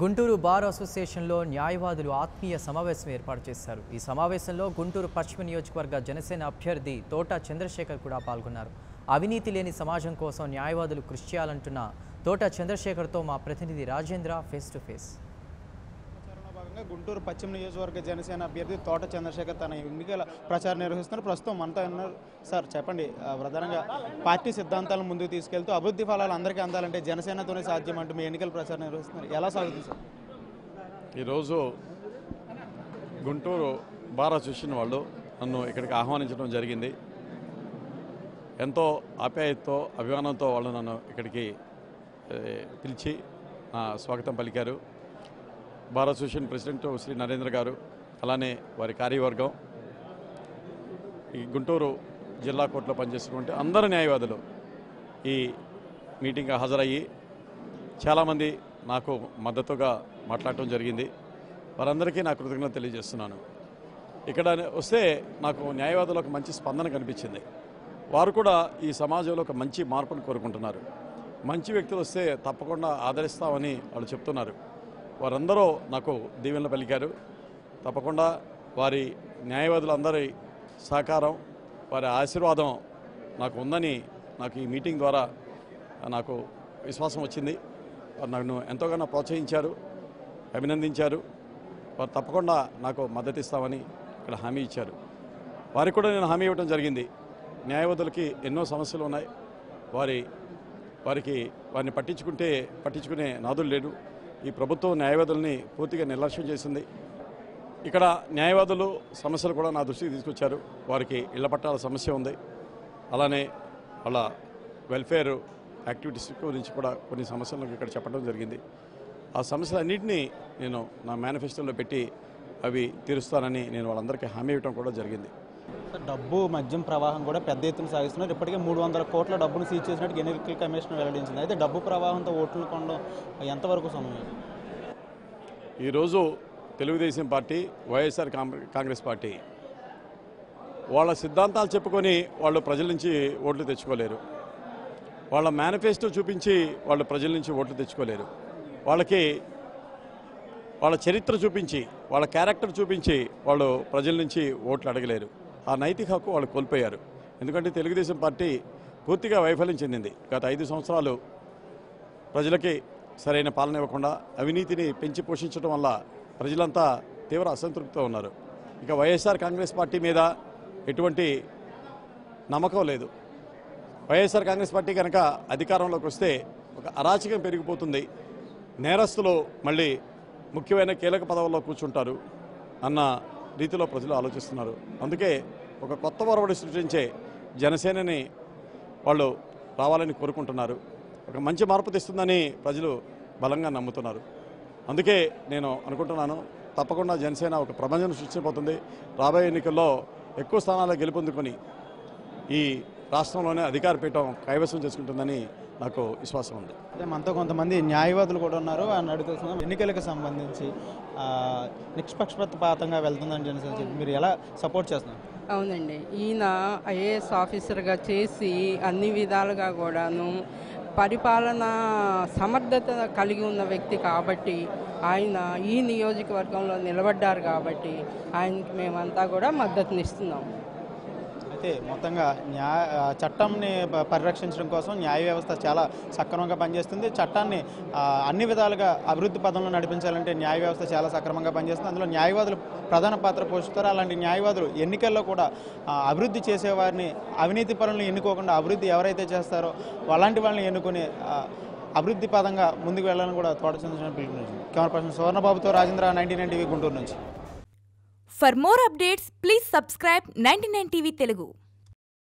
Guntur bar అసోసియేషన్లో న్యాయవాదులు ఆత్మీయ సమావేశం ఏర్పాటు చేశారు. ఈ సమావేశంలో గుంటూరు పశ్చిమ నియోజకవర్గ జనసేన అభ్యర్థి తోట చంద్రశేఖర్ కూడా పాల్గొన్నారు. అవినీతి లేని సమాజం కోసం న్యాయవాదులు కృషి చేయాలంటున్న తోట చంద్రశేఖర్తో మా ప్రతినిధి Rajendra face to face. Guntur పశ్చిమ నియోజకవర్గ జనసేన అభ్యర్థి తోట చంద్రశేఖర్ తన ఎన్నికల ప్రచారం నిర్వహిస్తున్నారు. ప్రస్తుతం మనతో ఉన్నారు. సార్ చెప్పండి, ప్రధానంగా పార్టీ సిద్ధాంతాలను ముందుకు తీసుకెళ్తూ అభివృద్ధి ఫలాలు అందరికీ అందాలంటే జనసేనతోనే సాధ్యం అంటూ మీ ఎన్నికల ప్రచారం నిర్వహిస్తున్నారు. ఎలా సాగుతుంది సార్? ఈరోజు గుంటూరు బార్ అసోసియేషన్ వాళ్ళు నన్ను ఇక్కడికి ఆహ్వానించడం జరిగింది. ఎంతో ఆప్యాయతతో అభిమానంతో వాళ్ళు నన్ను ఇక్కడికి పిలిచి స్వాగతం పలికారు. Bar association president Shri Narendra గారు, అలానే వారి కార్యవర్గం, ఈ గుంటూరు జిల్లా కోర్టులో పనిచేస్తున్నటువంటి అందరు న్యాయవాదులు ఈ మీటింగ్కి హాజరయ్యి చాలామంది నాకు మద్దతుగా మాట్లాడటం జరిగింది. వారందరికీ నా కృతజ్ఞత తెలియజేస్తున్నాను. ఇక్కడ వస్తే నాకు న్యాయవాదులకు మంచి స్పందన కనిపించింది. వారు కూడా ఈ సమాజంలో ఒక మంచి మార్పును కోరుకుంటున్నారు. మంచి వ్యక్తులు వస్తే తప్పకుండా ఆదరిస్తామని వాళ్ళు చెప్తున్నారు. వారందరూ నాకు దీవెనలు పలికారు. తప్పకుండా వారి న్యాయవాదులందరి సహకారం, వారి ఆశీర్వాదం నాకు ఉందని నాకు ఈ మీటింగ్ ద్వారా నాకు విశ్వాసం వచ్చింది. వారు నన్ను ఎంతోగానో ప్రోత్సహించారు, అభినందించారు. వారు తప్పకుండా నాకు మద్దతు ఇస్తామని ఇక్కడ హామీ ఇచ్చారు. వారికి కూడా నేను హామీ ఇవ్వడం జరిగింది. న్యాయవాదులకి ఎన్నో సమస్యలు ఉన్నాయి. వారిని పట్టించుకునే నాదులు లేడు. ఈ ప్రభుత్వం న్యాయవాదుల్ని పూర్తిగా నిర్లక్ష్యం చేసింది. ఇక్కడ న్యాయవాదులు సమస్యలు కూడా నా దృష్టికి తీసుకొచ్చారు. వారికి ఇళ్ల పట్టాల సమస్య ఉంది. అలానే వాళ్ళ వెల్ఫేర్ యాక్టివిటీస్ గురించి కూడా కొన్ని సమస్యలను ఇక్కడ చెప్పడం జరిగింది. ఆ సమస్యలన్నింటినీ నేను నా మేనిఫెస్టోలో పెట్టి అవి తీరుస్తానని నేను వాళ్ళందరికీ హామీ ఇవ్వడం కూడా జరిగింది. డబ్బు మద్యం ప్రవాహం కూడా పెద్ద ఎత్తున సాగిస్తున్నారు. ఇప్పటికే 300 కోట్ల డబ్బును సీజ్ చేసినట్టు ఎన్నికల కమిషన్ వెల్లడించింది. అయితే డబ్బు ప్రవాహంతో ఓట్లు కొనడం ఎంతవరకు సమయం? ఈరోజు తెలుగుదేశం పార్టీ, వైఎస్ఆర్ కాంగ్రెస్ పార్టీ వాళ్ళ సిద్ధాంతాలు చెప్పుకొని వాళ్ళు ప్రజల నుంచి ఓట్లు తెచ్చుకోలేరు. వాళ్ళ మేనిఫెస్టో చూపించి వాళ్ళు ప్రజల నుంచి ఓట్లు తెచ్చుకోలేరు. వాళ్ళకి వాళ్ళ చరిత్ర చూపించి, వాళ్ళ క్యారెక్టర్ చూపించి వాళ్ళు ప్రజల నుంచి ఓట్లు అడగలేరు. ఆ నైతిక హక్కు వాళ్ళు కోల్పోయారు. ఎందుకంటే తెలుగుదేశం పార్టీ పూర్తిగా వైఫల్యం చెందింది. గత 5 సంవత్సరాలు ప్రజలకి సరైన పాలన ఇవ్వకుండా అవినీతిని పెంచి పోషించడం వల్ల ప్రజలంతా తీవ్ర అసంతృప్తితో ఉన్నారు. ఇక వైఎస్ఆర్ కాంగ్రెస్ పార్టీ మీద ఎటువంటి నమ్మకం లేదు. వైఎస్ఆర్ కాంగ్రెస్ పార్టీ కనుక అధికారంలోకి వస్తే ఒక అరాచకం పెరిగిపోతుంది. నేరస్తులు మళ్ళీ ముఖ్యమైన కీలక పదవుల్లో కూర్చుంటారు అన్న రీతిలో ప్రజలు ఆలోచిస్తున్నారు. అందుకే ఒక కొత్త ఒరవడి సృష్టించే జనసేనని వాళ్ళు రావాలని కోరుకుంటున్నారు. ఒక మంచి మార్పు తెస్తుందని ప్రజలు బలంగా నమ్ముతున్నారు. అందుకే నేను అనుకుంటున్నాను, తప్పకుండా జనసేన ఒక ప్రపంచం సృష్టించబోతుంది. రాబోయే ఎన్నికల్లో ఎక్కువ స్థానాలు గెలుపొందుకొని ఈ రాష్ట్రంలోనే అధికార పీఠం కైవసం చేసుకుంటుందని నాకు విశ్వాసం ఉంది. అదే మనతో కొంతమంది న్యాయవాదులు కూడా ఉన్నారు. అని అడుగుతున్నాం, ఎన్నికలకు సంబంధించి నిష్పక్షపాతంగా వెళ్తుందని జనసేన చెప్పి మీరు ఎలా సపోర్ట్ చేస్తున్నారు? అవునండి, ఈయన ఐఏఎస్ ఆఫీసర్గా చేసి అన్ని విధాలుగా కూడాను పరిపాలన సమర్థత కలిగి ఉన్న వ్యక్తి కాబట్టి ఆయన ఈ నియోజకవర్గంలో నిలబడ్డారు కాబట్టి ఆయనకి మేమంతా కూడా మద్దతునిస్తున్నాం. అయితే మొత్తంగా చట్టాన్ని పరిరక్షించడం కోసం న్యాయ వ్యవస్థ చాలా సక్రమంగా పనిచేస్తుంది. చట్టాన్ని అన్ని విధాలుగా అభివృద్ధి పదంలో నడిపించాలంటే న్యాయ వ్యవస్థ చాలా సక్రమంగా పనిచేస్తుంది. అందులో న్యాయవాదులు ప్రధాన పాత్ర పోషిస్తారు. అలాంటి న్యాయవాదులు ఎన్నికల్లో కూడా అభివృద్ధి చేసేవారిని, అవినీతి పనులను ఎన్నుకోకుండా అభివృద్ధి ఎవరైతే చేస్తారో అలాంటి వాళ్ళని ఎన్నుకుని అభివృద్ధి పదంగా ముందుకు వెళ్ళాలని కూడా తోట చంద్రశేఖర్ పిలుపునిచ్చింది. కెమెరా పర్సన్ సువర్ణబాబుతో రాజేంద్ర, 99 టీవీ, గుంటూరు నుంచి. For more updates, please subscribe 99 TV Telugu.